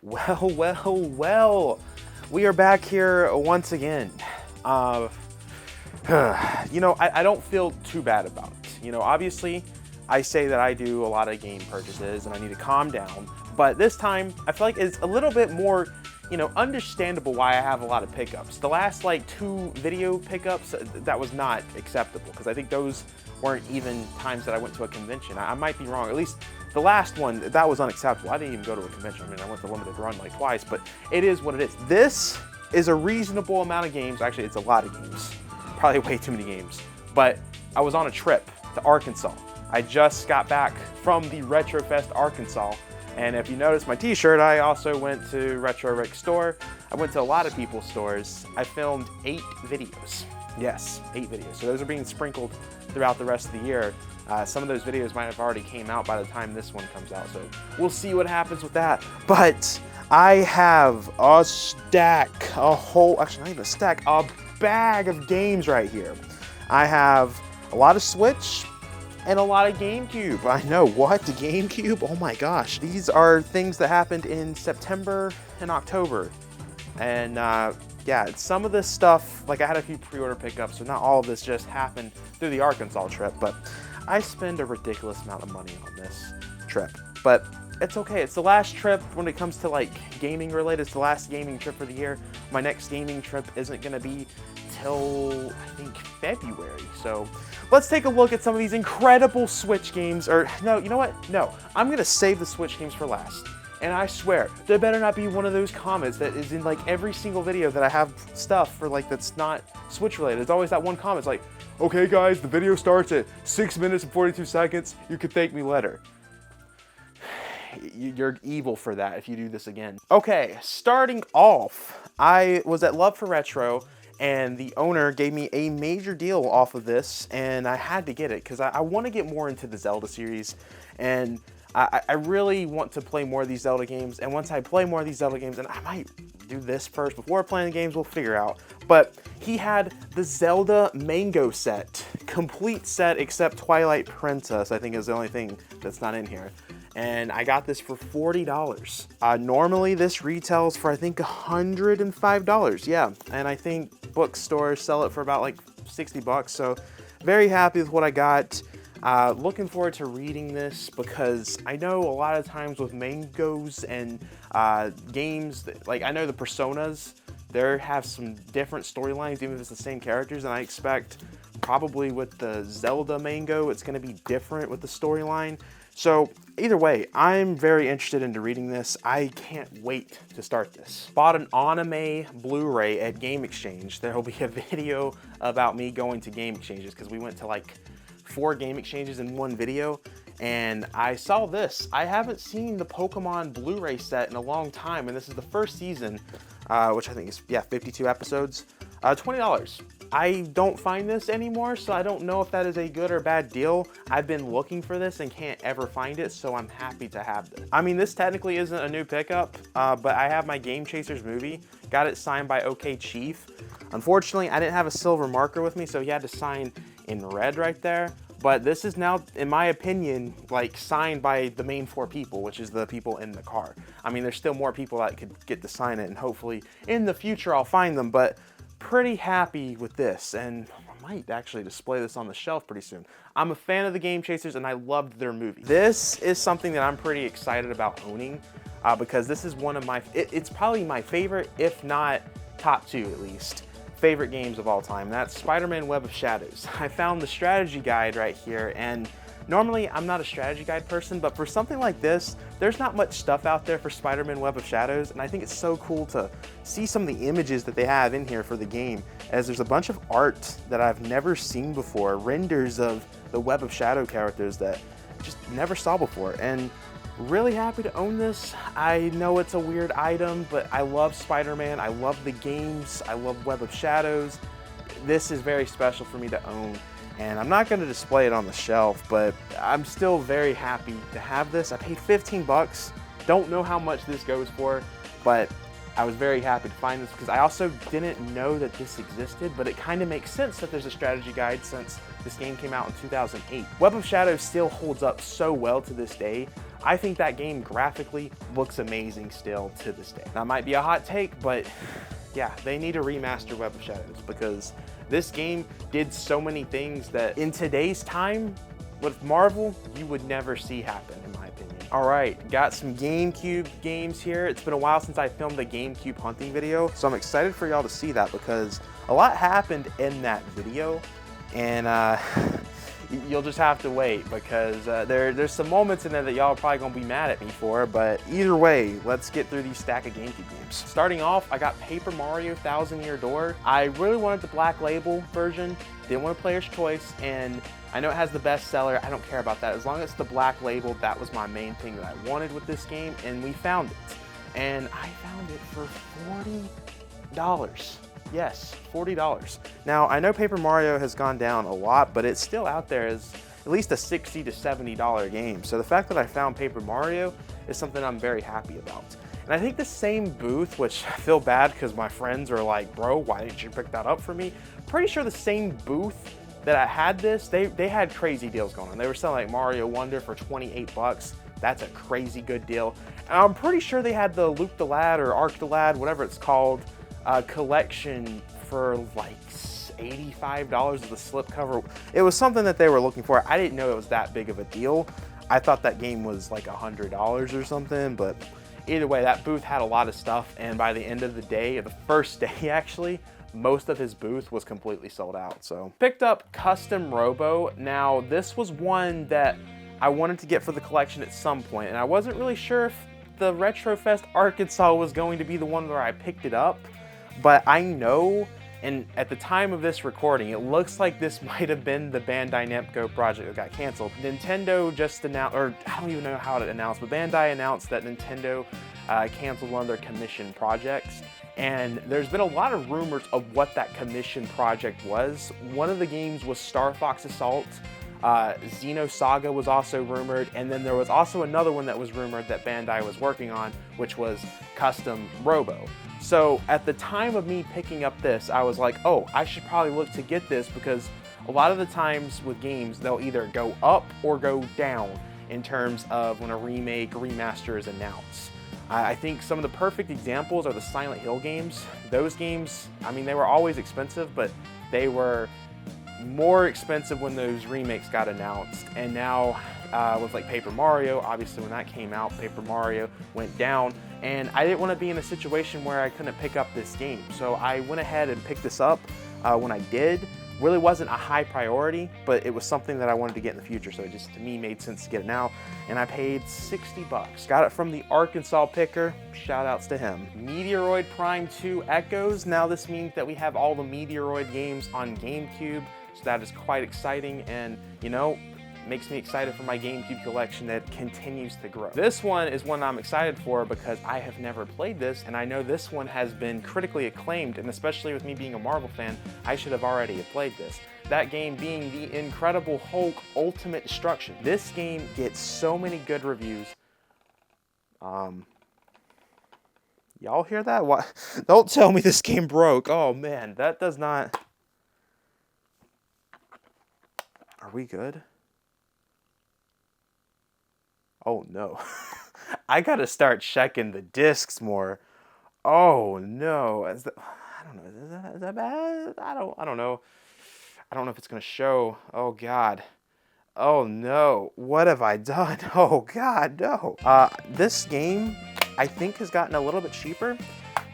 Well, we are back here once again. I don't feel too bad about it. Obviously, I say that I do a lot of game purchases and I need to calm down, but this time I feel like it's a little bit more, understandable why I have a lot of pickups. The last like 2 video pickups, that was not acceptable because I think those weren't even times that I went to a convention. I might be wrong, at least the last one, that was unacceptable. I didn't even go to a convention. I mean, I went to Limited Run like twice, but it is what it is. This is a reasonable amount of games. Actually, it's a lot of games. Probably way too many games. But I was on a trip to Arkansas. I just got back from the RetroFest Arkansas. And if you notice my t-shirt, I also went to Retro Rick store. I went to a lot of people's stores. I filmed 8 videos. Yes, 8 videos. So those are being sprinkled throughout the rest of the year. Some of those videos might have already came out by the time this one comes out, so we'll see what happens with that. But I have a bag of games right here. I have a lot of Switch and a lot of GameCube. I know, what? The GameCube? Oh my gosh. These are things that happened in September and October. And yeah, some of this stuff, like I had a few pre-order pickups, so not all of this just happened through the Arkansas trip, but I spend a ridiculous amount of money on this trip. But it's okay, it's the last trip when it comes to like gaming related. It's the last gaming trip for the year. My next gaming trip isn't gonna be till, I think, February. So let's take a look at some of these incredible Switch games, or no, you know what? No, I'm gonna save the Switch games for last. And I swear, there better not be one of those comments that is in like every single video that I have stuff for like that's not Switch related. There's always that one comment, it's like, okay guys, the video starts at 6 minutes and 42 seconds. You can thank me later. You're evil for that if you do this again. Okay, starting off, I was at Love for Retro and the owner gave me a major deal off of this and I had to get it because I want to get more into the Zelda series, and I really want to play more of these Zelda games, and once I play more of these Zelda games, and I might do this first before playing the games, we'll figure out. But he had the Zelda Mango set, complete set except Twilight Princess, I think is the only thing that's not in here. And I got this for $40. Normally this retails for I think $105, yeah. And I think bookstores sell it for about like 60 bucks, so very happy with what I got. Looking forward to reading this because I know a lot of times with mangoes and games, like I know the Personas, they have some different storylines even if it's the same characters, and I expect probably with the Zelda mango it's going to be different with the storyline. So either way, I'm very interested into reading this. I can't wait to start this. Bought an anime Blu-ray at Game Exchange. There will be a video about me going to Game Exchanges because we went to like 4 Game Exchanges in one video, and I saw this. I haven't seen the Pokemon Blu-ray set in a long time, and this is the first season, which I think is, yeah, 52 episodes. $20. I don't find this anymore, so I don't know if that is a good or bad deal. I've been looking for this and can't ever find it, so I'm happy to have this. I mean, this technically isn't a new pickup, but I have my Game Chasers movie. Got it signed by OK Chief. Unfortunately, I didn't have a silver marker with me, so he had to sign in red right there. But this is now, in my opinion, like signed by the main 4 people, which is the people in the car. I mean, there's still more people that could get to sign it, and hopefully in the future I'll find them, but pretty happy with this, and I might actually display this on the shelf pretty soon. I'm a fan of the Game Chasers, and I loved their movie. This is something that I'm pretty excited about owning, because this is one of my, it's probably my favorite, if not top 2 at least, favorite games of all time. That's Spider-Man Web of Shadows. I found the strategy guide right here, and normally I'm not a strategy guide person, but for something like this, there's not much stuff out there for Spider-Man Web of Shadows, and I think it's so cool to see some of the images that they have in here for the game, as there's a bunch of art that I've never seen before, renders of the Web of Shadow characters that just never saw before, and really happy to own this. I know it's a weird item, but I love Spider-Man, I love the games, I love Web of Shadows. This is very special for me to own, and I'm not going to display it on the shelf, but I'm still very happy to have this. I paid 15 bucks. Don't know how much this goes for, but I was very happy to find this because I also didn't know that this existed, but it kind of makes sense that there's a strategy guide since this game came out in 2008. Web of Shadows still holds up so well to this day. I think that game graphically looks amazing still to this day. That might be a hot take, but yeah, they need to remaster Web of Shadows because this game did so many things that in today's time with Marvel, you would never see happen, in my opinion. All right, got some GameCube games here. It's been a while since I filmed a GameCube hunting video, so I'm excited for y'all to see that because a lot happened in that video, and you'll just have to wait because there's some moments in there that y'all are probably gonna be mad at me for, but either way, let's get through these stack of GameCube games. Starting off, I got Paper Mario Thousand Year Door. I really wanted the Black Label version, didn't want a player's choice, and I know it has the bestseller, I don't care about that. As long as it's the Black Label, that was my main thing that I wanted with this game, and we found it. And I found it for $40. Yes, $40. Now, I know Paper Mario has gone down a lot, but it's still out there as at least a $60 to $70 game. So the fact that I found Paper Mario is something I'm very happy about. And I think the same booth, which I feel bad because my friends are like, bro, why didn't you pick that up for me? Pretty sure the same booth that I had this, they had crazy deals going on. They were selling like Mario Wonder for 28 bucks. That's a crazy good deal. And I'm pretty sure they had the Loop the Lad or Arc the Lad, whatever it's called, collection for like $85 of the slipcover. It was something that they were looking for. I didn't know it was that big of a deal. I thought that game was like $100 or something, but either way, that booth had a lot of stuff, and by the end of the day, the first day actually, most of his booth was completely sold out. So picked up Custom Robo. Now this was one that I wanted to get for the collection at some point, and I wasn't really sure if the Retrofest Arkansas was going to be the one where I picked it up, but I know, and at the time of this recording, it looks like this might have been the Bandai Namco project that got canceled. Nintendo just announced, or I don't even know how to announce, but Bandai announced that Nintendo canceled one of their commission projects. And there's been a lot of rumors of what that commission project was. One of the games was Star Fox Assault. Xenosaga was also rumored, and then there was also another one that was rumored that Bandai was working on, which was Custom Robo. So at the time of me picking up this, I was like, oh, I should probably look to get this because a lot of the times with games, they'll either go up or go down in terms of when a remake or remaster is announced. I think some of the perfect examples are the Silent Hill games. Those games, I mean, they were always expensive, but they were more expensive when those remakes got announced. And now with like Paper Mario, obviously when that came out, Paper Mario went down, and I didn't want to be in a situation where I couldn't pick up this game. So I went ahead and picked this up when I did. Really wasn't a high priority, but it was something that I wanted to get in the future, so it just, to me, made sense to get it now. And I paid 60 bucks. Got it from the Arkansas picker. Shout outs to him. Meteoroid Prime 2 Echoes. Now this means that we have all the Meteoroid games on GameCube, so that is quite exciting, and you know, makes me excited for my GameCube collection that continues to grow. This one is one I'm excited for because I have never played this, and I know this one has been critically acclaimed, and especially with me being a Marvel fan, I should have already played this. That game being the Incredible Hulk Ultimate Destruction. This game gets so many good reviews. Y'all hear that? What? Don't tell me this game broke. Oh man, that does not... Are we good? Oh no, I gotta start checking the discs more. Oh no, I don't know, is that bad? I don't know. I don't know if it's gonna show. Oh God. Oh no, what have I done? Oh God, no. This game, I think, has gotten a little bit cheaper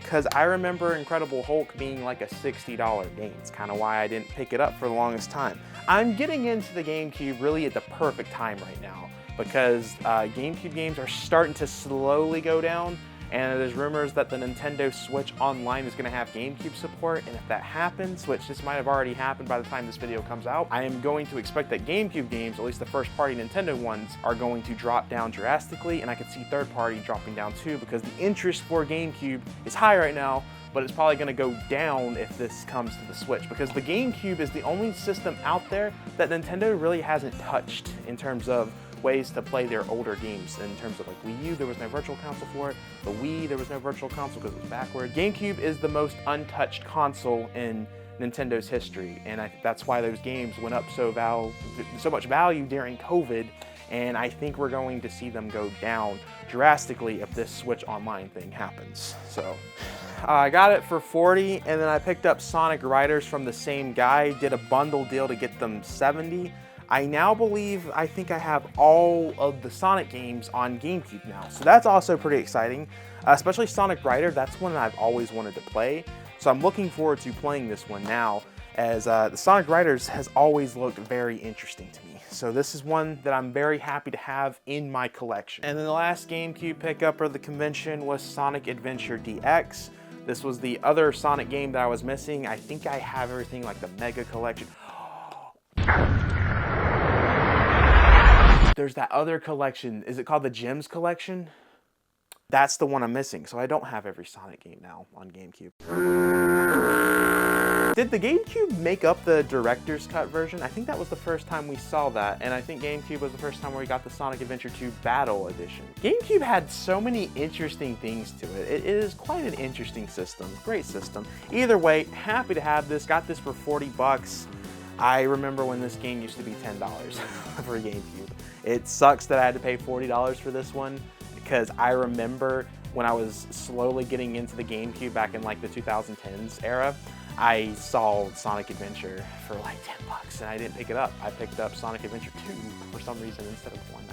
because I remember Incredible Hulk being like a $60 game. It's kind of why I didn't pick it up for the longest time. I'm getting into the GameCube really at the perfect time right now, because GameCube games are starting to slowly go down, and there's rumors that the Nintendo Switch Online is going to have GameCube support, and if that happens, which this might have already happened by the time this video comes out, I am going to expect that GameCube games, at least the first-party Nintendo ones, are going to drop down drastically, and I could see third-party dropping down too, because the interest for GameCube is high right now, but it's probably going to go down if this comes to the Switch, because the GameCube is the only system out there that Nintendo really hasn't touched in terms of ways to play their older games. In terms of like Wii U, there was no virtual console for it. The Wii, there was no virtual console because it was backward. GameCube is the most untouched console in Nintendo's history, and that's why those games went up so much value during COVID, and I think we're going to see them go down drastically if this Switch Online thing happens. So I got it for 40, and then I picked up Sonic Riders from the same guy, did a bundle deal to get them 70. I now believe, I think I have all of the Sonic games on GameCube now. So that's also pretty exciting, especially Sonic Rider. That's one that I've always wanted to play. So I'm looking forward to playing this one now, as the Sonic Riders has always looked very interesting to me. So this is one that I'm very happy to have in my collection. And then the last GameCube pickup of the convention was Sonic Adventure DX. This was the other Sonic game that I was missing. I think I have everything like the Mega Collection. There's that other collection. Is it called the Gems Collection? That's the one I'm missing. So I don't have every Sonic game now on GameCube. Did the GameCube make up the director's cut version? I think that was the first time we saw that. And I think GameCube was the first time where we got the Sonic Adventure 2 Battle Edition. GameCube had so many interesting things to it. It is quite an interesting system. Great system. Either way, happy to have this. Got this for 40 bucks. I remember when this game used to be $10 for GameCube. It sucks that I had to pay $40 for this one, because I remember when I was slowly getting into the GameCube back in like the 2010s era, I saw Sonic Adventure for like 10 bucks and I didn't pick it up. I picked up Sonic Adventure 2 for some reason instead of one.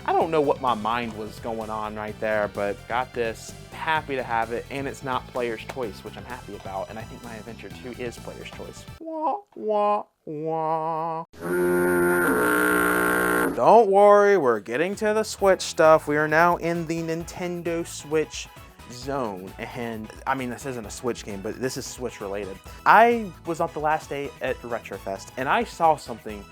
I don't know what my mind was going on right there, but got this, happy to have it, and it's not player's choice, which I'm happy about, and I think my Adventure 2 is player's choice. Wah, wah, wah. Don't worry, we're getting to the Switch stuff. We are now in the Nintendo Switch zone, and I mean, this isn't a Switch game, but this is Switch related. I was up the last day at RetroFest, and I saw something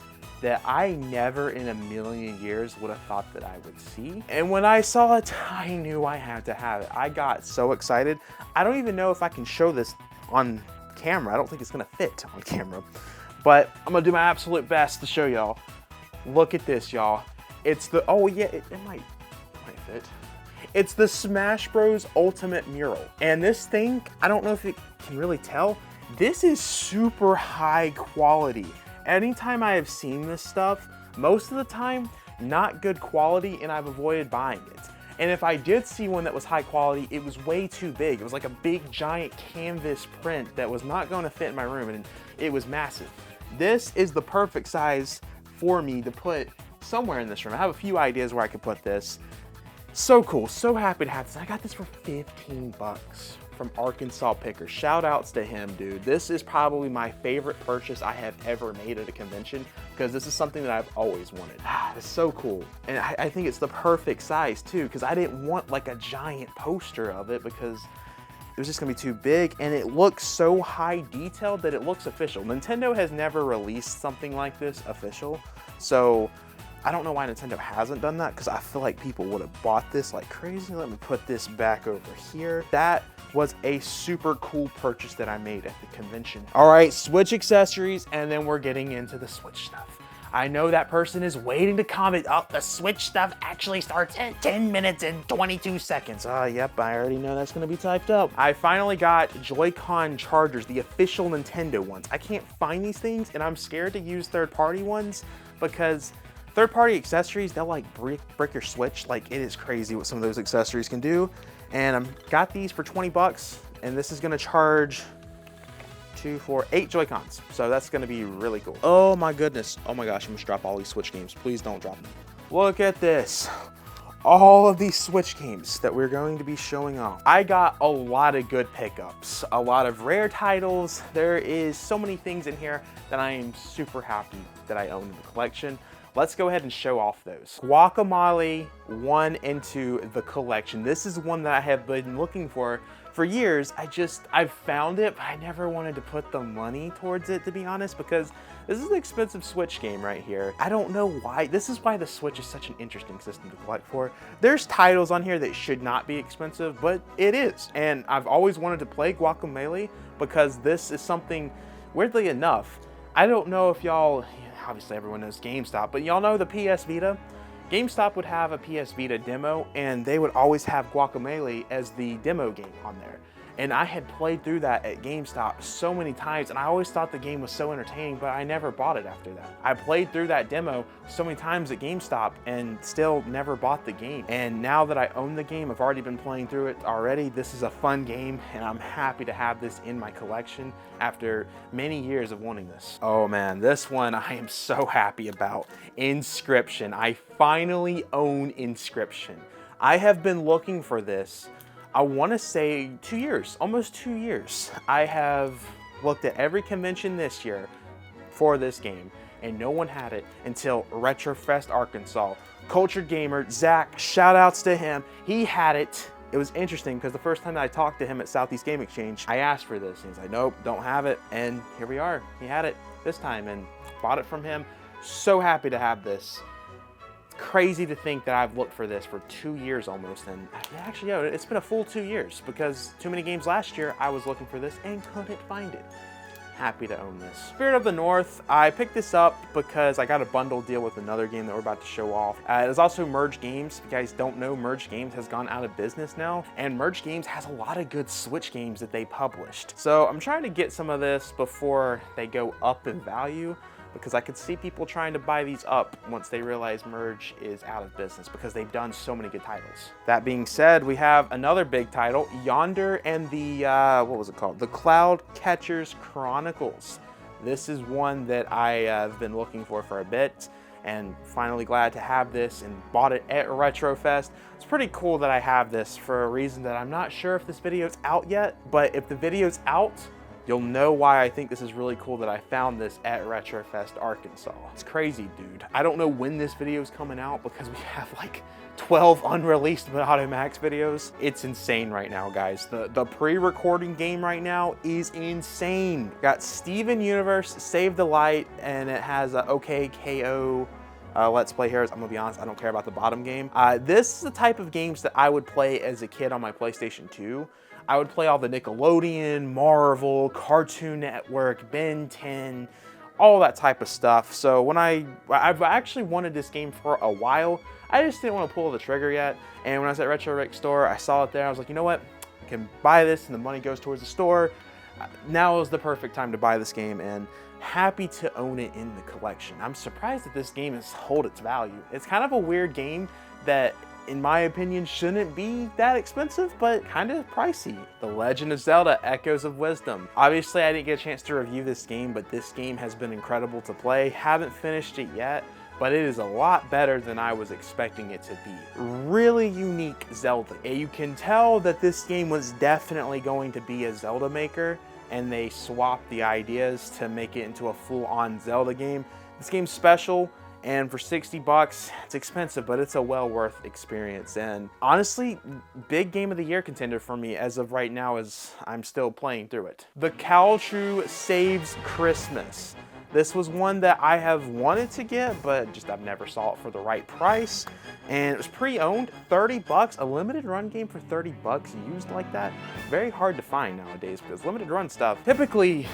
that I never in a million years would have thought that I would see. And when I saw it, I knew I had to have it. I got so excited. I don't even know if I can show this on camera. I don't think it's gonna fit on camera, but I'm gonna do my absolute best to show y'all. Look at this, y'all. It's the, oh yeah, it might fit. It's the Smash Bros. Ultimate Mural. And this thing, I don't know if it can really tell, this is super high quality. Anytime I have seen this stuff, most of the time, not good quality, and I've avoided buying it. And if I did see one that was high quality, it was way too big. It was like a big giant canvas print that was not going to fit in my room, and it was massive. This is the perfect size for me to put somewhere in this room. I have a few ideas where I could put this. So cool, so happy to have this. I got this for 15 bucks from Arkansas Picker. Shout outs to him, dude. This is probably my favorite purchase I have ever made at a convention, because this is something that I've always wanted. It's so cool. And I think it's the perfect size too, because I didn't want like a giant poster of it, because it was just gonna be too big, and it looks so high detailed that it looks official. Nintendo has never released something like this official, so I don't know why Nintendo hasn't done that, because I feel like people would have bought this like crazy. Let me put this back over here. That was a super cool purchase that I made at the convention. All right, Switch accessories, and then we're getting into the Switch stuff. I know that person is waiting to comment, oh, the Switch stuff actually starts at 10 minutes and 22 seconds. Yep, I already know that's gonna be typed up. I finally got Joy-Con chargers, the official Nintendo ones. I can't find these things, and I'm scared to use third-party ones, because third-party accessories, they'll like brick your Switch. Like, it is crazy what some of those accessories can do. And I got these for 20 bucks, and this is gonna charge 2, 4, 8 Joy-Cons. So that's gonna be really cool. Oh my goodness. Oh my gosh, I'm gonna drop all these Switch games. Please don't drop them. Look at this. All of these Switch games that we're going to be showing off. I got a lot of good pickups, a lot of rare titles. There is so many things in here that I am super happy that I own in the collection. Let's go ahead and show off those. Guacamelee 1 and 2, the collection. This is one that I have been looking for years. I've found it, but I never wanted to put the money towards it, to be honest, because this is an expensive Switch game right here. I don't know why. This is why the Switch is such an interesting system to collect for. There's titles on here that should not be expensive, but it is. And I've always wanted to play Guacamelee, because this is something, weirdly enough, I don't know if y'all, obviously everyone knows GameStop, but y'all know the PS Vita? GameStop would have a PS Vita demo, and they would always have Guacamelee as the demo game on there. And I had played through that at GameStop so many times, and I always thought the game was so entertaining, but I never bought it after that. I played through that demo so many times at GameStop and still never bought the game. And now that I own the game, I've already been playing through it already. This is a fun game, and I'm happy to have this in my collection after many years of wanting this. Oh man, this one I am so happy about. Inscription. I finally own Inscription. I have been looking for this, I want to say 2 years, almost 2 years. I have looked at every convention this year for this game, and no one had it until RetroFest Arkansas. Cultured Gamer, Zach, shout outs to him. He had it. It was interesting because the first time that I talked to him at Southeast Game Exchange, I asked for this, and he's like, nope, don't have it. And here we are. He had it this time and bought it from him. So happy to have this. Crazy to think that I've looked for this for 2 years almost, and actually, yeah, it's been a full 2 years because too many games last year I was looking for this and couldn't find it. Happy to own this. Spirit of the North, I picked this up because I got a bundle deal with another game that we're about to show off. It is also Merge Games. If you guys don't know, Merge Games has gone out of business now, and Merge Games has a lot of good Switch games that they published. So I'm trying to get some of this before they go up in value, because I could see people trying to buy these up once they realize Merge is out of business because they've done so many good titles. That being said, we have another big title, Yonder and the, what was it called? The Cloud Catchers Chronicles. This is one that I have been looking for a bit, and finally glad to have this and bought it at RetroFest. It's pretty cool that I have this for a reason that I'm not sure if this video's out yet, but if the video's out, you'll know why I think this is really cool that I found this at RetroFest Arkansas. It's crazy, dude. I don't know when this video is coming out because we have like 12 unreleased MonadoMax videos. It's insane right now, guys. The pre-recording game right now is insane. Got Steven Universe, Save the Light, and it has a OKKO Let's Play here. I'm gonna be honest, I don't care about the bottom game. This is the type of games that I would play as a kid on my PlayStation 2. I would play all the Nickelodeon, Marvel, Cartoon Network, Ben 10, all that type of stuff. So when I've actually wanted this game for a while, I just didn't want to pull the trigger yet. And when I was at Retro Rick store, I saw it there. I was like, you know what? I can buy this and the money goes towards the store. Now is the perfect time to buy this game, and happy to own it in the collection. I'm surprised that this game has held its value. It's kind of a weird game that, in my opinion, shouldn't be that expensive, but kind of pricey. The Legend of Zelda Echoes of Wisdom. Obviously, I didn't get a chance to review this game, but this game has been incredible to play. Haven't finished it yet, but it is a lot better than I was expecting it to be. Really unique Zelda. You can tell that this game was definitely going to be a Zelda maker, and they swapped the ideas to make it into a full-on Zelda game. This game's special, and for 60 bucks, it's expensive, but it's a well worth experience. And honestly, big game of the year contender for me as of right now, as I'm still playing through it. The Caltrue Saves Christmas. This was one that I have wanted to get, but just I've never saw it for the right price. And it was pre-owned, 30 bucks, a limited run game for 30 bucks used like that. Very hard to find nowadays because limited run stuff, typically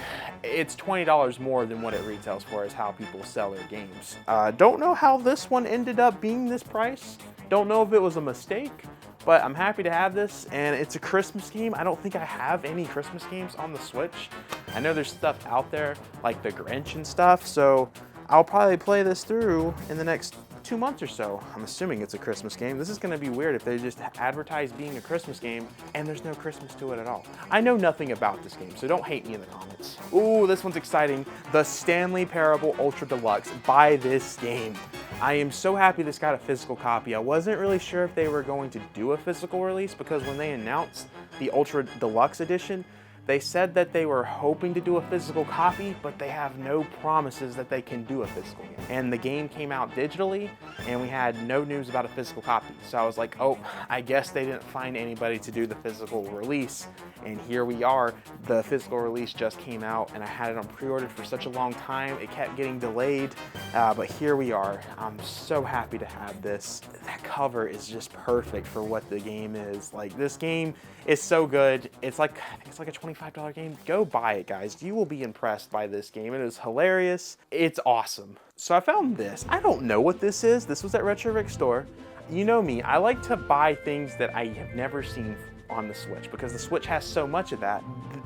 it's $20 more than what it retails for is how people sell their games. Don't know how this one ended up being this price. Don't know if it was a mistake, but I'm happy to have this, and it's a Christmas game. I don't think I have any Christmas games on the Switch. I know there's stuff out there like the Grinch and stuff, so I'll probably play this through in the next 2 months or so. I'm assuming it's a Christmas game. This is gonna be weird if they just advertise being a Christmas game and there's no Christmas to it at all. I know nothing about this game, so don't hate me in the comments. Ooh, this one's exciting. The Stanley Parable Ultra Deluxe. Buy this game. I am so happy this got a physical copy. I wasn't really sure if they were going to do a physical release because when they announced the Ultra Deluxe Edition, they said that they were hoping to do a physical copy, but they have no promises that they can do a physical game. And the game came out digitally, and we had no news about a physical copy. So I was like, oh, I guess they didn't find anybody to do the physical release. And here we are. The physical release just came out, and I had it on pre-order for such a long time. It kept getting delayed, but here we are. I'm so happy to have this. That cover is just perfect for what the game is. Like, this game is so good. It's like, I think it's like a $25 $25 game, go buy it, guys. You will be impressed by this game. It is hilarious. It's awesome. So I found this. I don't know what this is. This was at Retro Rick store. You know me, I like to buy things that I have never seen on the Switch because the Switch has so much of that.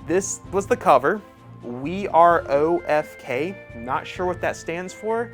This was the cover. We are OFK. Not sure what that stands for.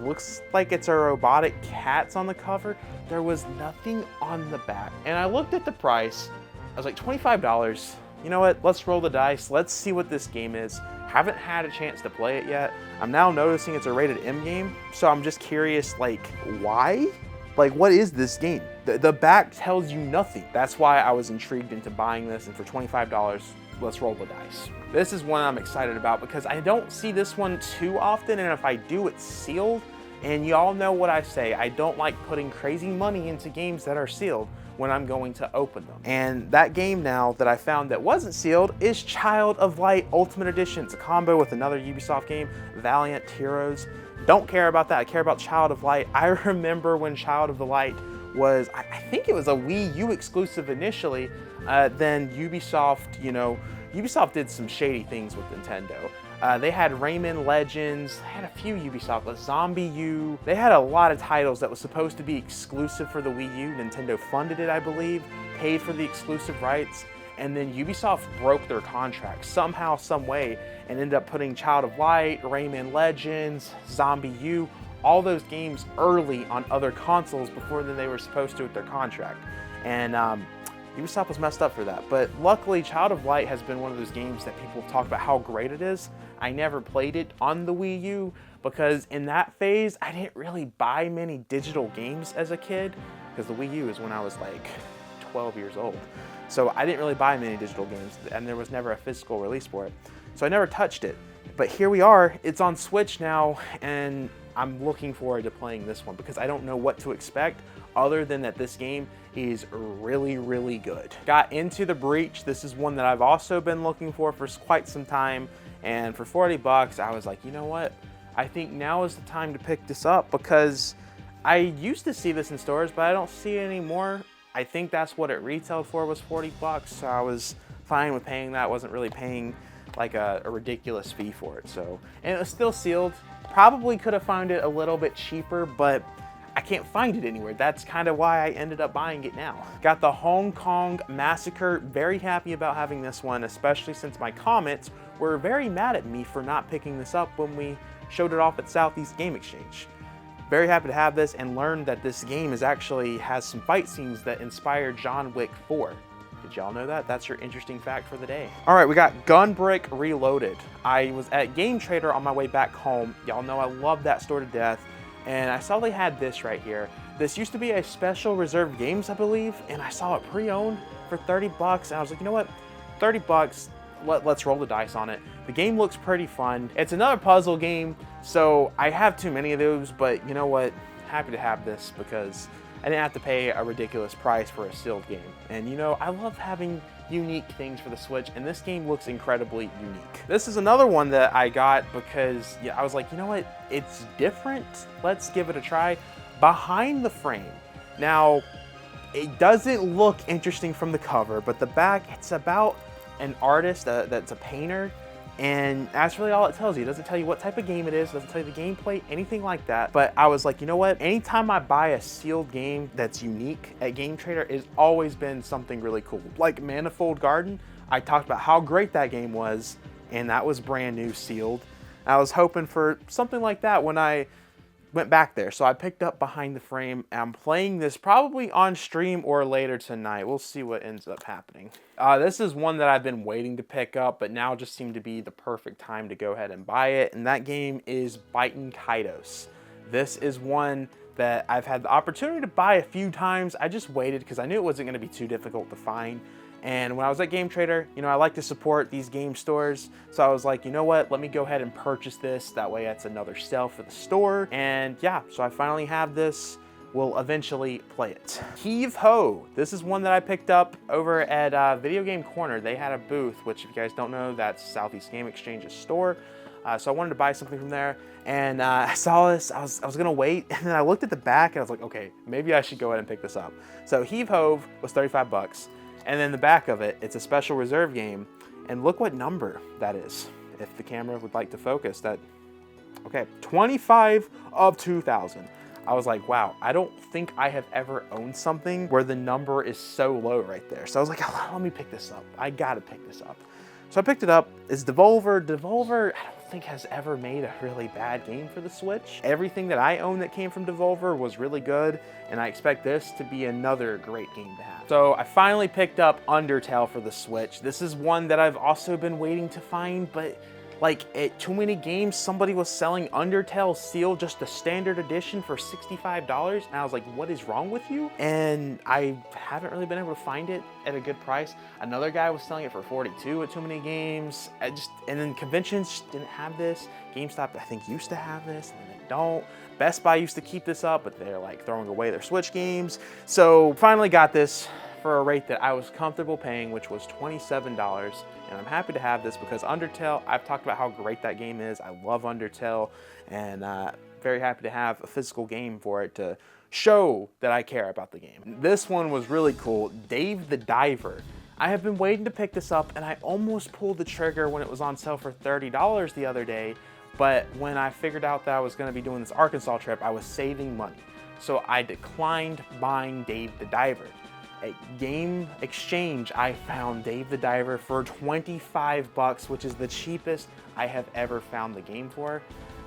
Looks like it's a robotic cat's on the cover. There was nothing on the back. And I looked at the price. I was like, $25. You know what? Let's roll the dice. Let's see what this game is. Haven't had a chance to play it yet. I'm now noticing it's a rated M game. So I'm just curious, like, why? Like, what is this game? The back tells you nothing. That's why I was intrigued into buying this. And for $25, let's roll the dice. This is one I'm excited about because I don't see this one too often, and if I do, it's sealed. And y'all know what I say. I don't like putting crazy money into games that are sealed when I'm going to open them. And that game now that I found that wasn't sealed is Child of Light Ultimate Edition. It's a combo with another Ubisoft game, Valiant Heroes. Don't care about that. I care about Child of Light. I remember when Child of the Light was, I think it was a Wii U exclusive initially. Then Ubisoft, you know, Ubisoft did some shady things with Nintendo. They had Rayman Legends, they had a few Ubisoft, like Zombie U. They had a lot of titles that was supposed to be exclusive for the Wii U. Nintendo funded it, I believe, paid for the exclusive rights, and then Ubisoft broke their contract somehow, some way, and ended up putting Child of Light, Rayman Legends, Zombie U, all those games early on other consoles before then they were supposed to with their contract. And Ubisoft was messed up for that. But luckily, Child of Light has been one of those games that people talk about how great it is. I never played it on the Wii U because in that phase, I didn't really buy many digital games as a kid because the Wii U is when I was like 12 years old. So I didn't really buy many digital games and there was never a physical release for it. So I never touched it. But here we are, it's on Switch now, and I'm looking forward to playing this one because I don't know what to expect other than that this game is really, really good. Got Into the Breach. This is one that I've also been looking for quite some time, and for 40 bucks, I was like, you know what? I think now is the time to pick this up because I used to see this in stores, but I don't see it anymore. I think that's what it retailed for, was 40 bucks, so I was fine with paying that. Wasn't really paying like a ridiculous fee for it. So, and it was still sealed. Probably could have found it a little bit cheaper, but I can't find it anywhere. That's kind of why I ended up buying it now. Got the Hong Kong Massacre. Very happy about having this one, especially since my comments were very mad at me for not picking this up when we showed it off at Southeast Game Exchange. Very happy to have this and learned that this game actually has some fight scenes that inspired John Wick 4. Did y'all know that? That's your interesting fact for the day. All right, we got Gunbrick Reloaded. I was at Game Trader on my way back home. Y'all know I love that store to death. And I saw they had this right here. This used to be a special reserved games, I believe, and I saw it pre-owned for 30 bucks. And I was like, you know what? 30 bucks, let's roll the dice on it. The game looks pretty fun. It's another puzzle game, so I have too many of those, but you know what? Happy to have this because I didn't have to pay a ridiculous price for a sealed game. And you know, I love having unique things for the Switch, and this game looks incredibly unique. This is another one that I got because I was like, you know what? It's different. Let's give it a try. Behind the Frame. Now, it doesn't look interesting from the cover, but the back, it's about an artist that's a painter, and that's really all it tells you. It doesn't tell you what type of game it is, it doesn't tell you the gameplay, anything like that. But I was like, you know what? Anytime I buy a sealed game that's unique at Game Trader, it's always been something really cool. Like Manifold Garden, I talked about how great that game was, and that was brand new sealed. I was hoping for something like that when I went back there. So I picked up Behind the Frame, and I'm playing this probably on stream or later tonight. We'll see what ends up happening. This is one that I've been waiting to pick up, but now just seemed to be the perfect time to go ahead and buy it, and that game is Bitin' Kaitos. This is one that I've had the opportunity to buy a few times. I just waited because I knew it wasn't going to be too difficult to find. And when I was at Game Trader, you know, I like to support these game stores. So I was like, you know what? Let me go ahead and purchase this. That way it's another sale for the store. And yeah, so I finally have this. We'll eventually play it. Heave Ho. This is one that I picked up over at Video Game Corner. They had a booth, which if you guys don't know, that's Southeast Game Exchange's store. So I wanted to buy something from there. And I saw this, I was gonna wait. And then I looked at the back and I was like, okay, maybe I should go ahead and pick this up. So Heave Ho was 35 bucks. And then the back of it, it's a special reserve game. And look what number that is. If the camera would like to focus, that, okay, 25 of 2,000. I was like, wow, I don't think I have ever owned something where the number is so low right there. So I was like, oh, let me pick this up. I gotta pick this up. So I picked it up. It's Devolver. Devolver, I don't think has ever made a really bad game for the Switch. Everything that I own that came from Devolver was really good, and I expect this to be another great game to have. So I finally picked up Undertale for the Switch. This is one that I've also been waiting to find, but like at Too Many Games, somebody was selling Undertale sealed, just the standard edition, for $65. And I was like, what is wrong with you? And I haven't really been able to find it at a good price. Another guy was selling it for $42 at Too Many Games. And then conventions didn't have this. GameStop, I think, used to have this, and then they don't. Best Buy used to keep this up, but they're like throwing away their Switch games. So finally got this for a rate that I was comfortable paying, which was $27. And I'm happy to have this because Undertale, I've talked about how great that game is. I love Undertale, and very happy to have a physical game for it to show that I care about the game. This one was really cool, Dave the Diver. I have been waiting to pick this up, and I almost pulled the trigger when it was on sale for $30 the other day, but when I figured out that I was gonna be doing this Arkansas trip, I was saving money. So I declined buying Dave the Diver. At Game Exchange, I found Dave the Diver for 25 bucks, which is the cheapest I have ever found the game for.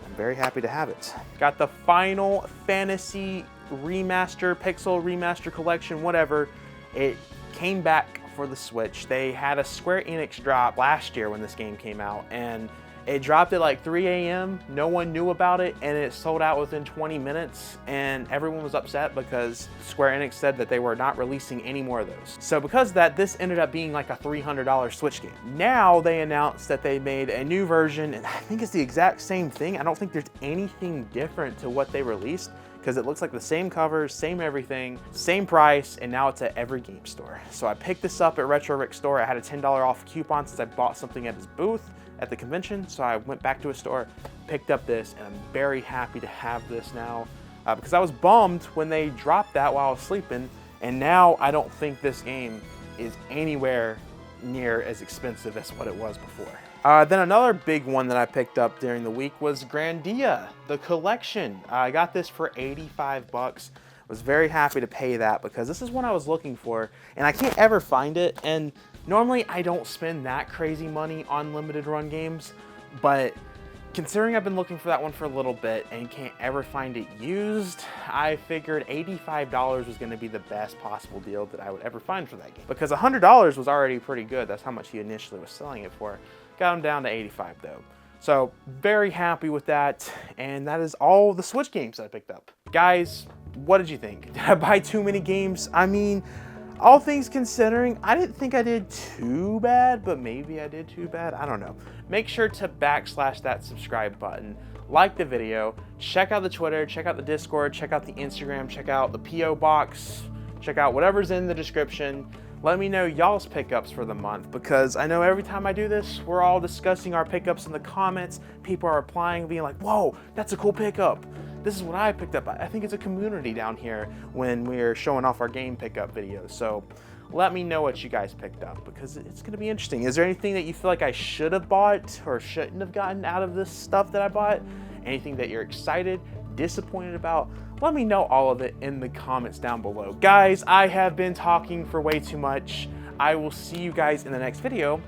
I'm very happy to have it. Got the Final Fantasy Remaster, Pixel Remaster Collection, whatever. It came back for the Switch. They had a Square Enix drop last year when this game came out, and it dropped at like 3 a.m. No one knew about it, and it sold out within 20 minutes, and everyone was upset because Square Enix said that they were not releasing any more of those. So because of that, this ended up being like a $300 Switch game. Now they announced that they made a new version, and I think it's the exact same thing. I don't think there's anything different to what they released, because it looks like the same covers, same everything, same price, and now it's at every game store. So I picked this up at Retro Rick's store. I had a $10 off coupon since I bought something at his booth at the convention, so I went back to a store, picked up this, and I'm very happy to have this now because I was bummed when they dropped that while I was sleeping, and now I don't think this game is anywhere near as expensive as what it was before. Then another big one that I picked up during the week was Grandia, the collection. I got this for 85 bucks. Was very happy to pay that because this is one I was looking for, and I can't ever find it. And normally I don't spend that crazy money on limited run games, but considering I've been looking for that one for a little bit and can't ever find it used, I figured $85 was going to be the best possible deal that I would ever find for that game. Because $100 was already pretty good. That's how much he initially was selling it for. Got him down to 85 though. So very happy with that. And that is all the Switch games that I picked up. Guys, what did you think? Did I buy too many games? I mean, all things considering, I didn't think I did too bad, but maybe I did too bad. I don't know. Make sure to backslash that subscribe button, like the video, check out the Twitter, check out the Discord, check out the Instagram, check out the P.O. box, check out whatever's in the description. Let me know y'all's pickups for the month, because I know every time I do this, we're all discussing our pickups in the comments. People are replying, being like, whoa, that's a cool pickup. This is what I picked up. I think it's a community down here when we're showing off our game pickup videos. So let me know what you guys picked up, because it's gonna be interesting. Is there anything that you feel like I should have bought or shouldn't have gotten out of this stuff that I bought? Anything that you're excited, disappointed about? Let me know all of it in the comments down below. Guys, I have been talking for way too much. I will see you guys in the next video,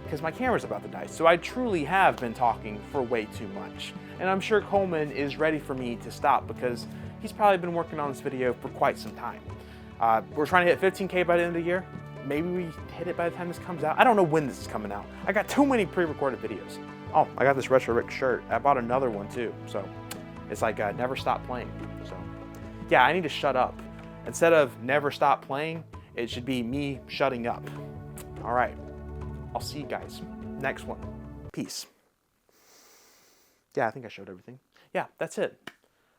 because my camera's about to die. So I truly have been talking for way too much. And I'm sure Coleman is ready for me to stop, because he's probably been working on this video for quite some time. We're trying to hit 15K by the end of the year. Maybe we hit it by the time this comes out. I don't know when this is coming out. I got too many pre-recorded videos. Oh, I got this Retro Rick shirt. I bought another one too. So it's like never stop playing. So yeah, I need to shut up. Instead of never stop playing, it should be me shutting up. All right, I'll see you guys next one. Peace. Yeah, I think I showed everything. Yeah, that's it.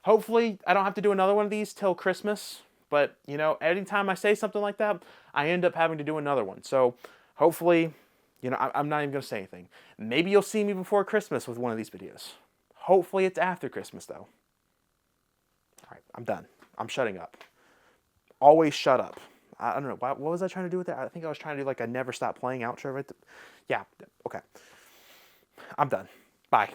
Hopefully I don't have to do another one of these till Christmas, but you know, anytime I say something like that, I end up having to do another one. So hopefully, you know, I'm not even gonna say anything. Maybe you'll see me before Christmas with one of these videos. Hopefully it's after Christmas though. All right, I'm done. I'm shutting up. Always shut up. I don't know. What was I trying to do with that? I think I was trying to do like a never stop playing outro right there. Yeah, okay. I'm done. Bye.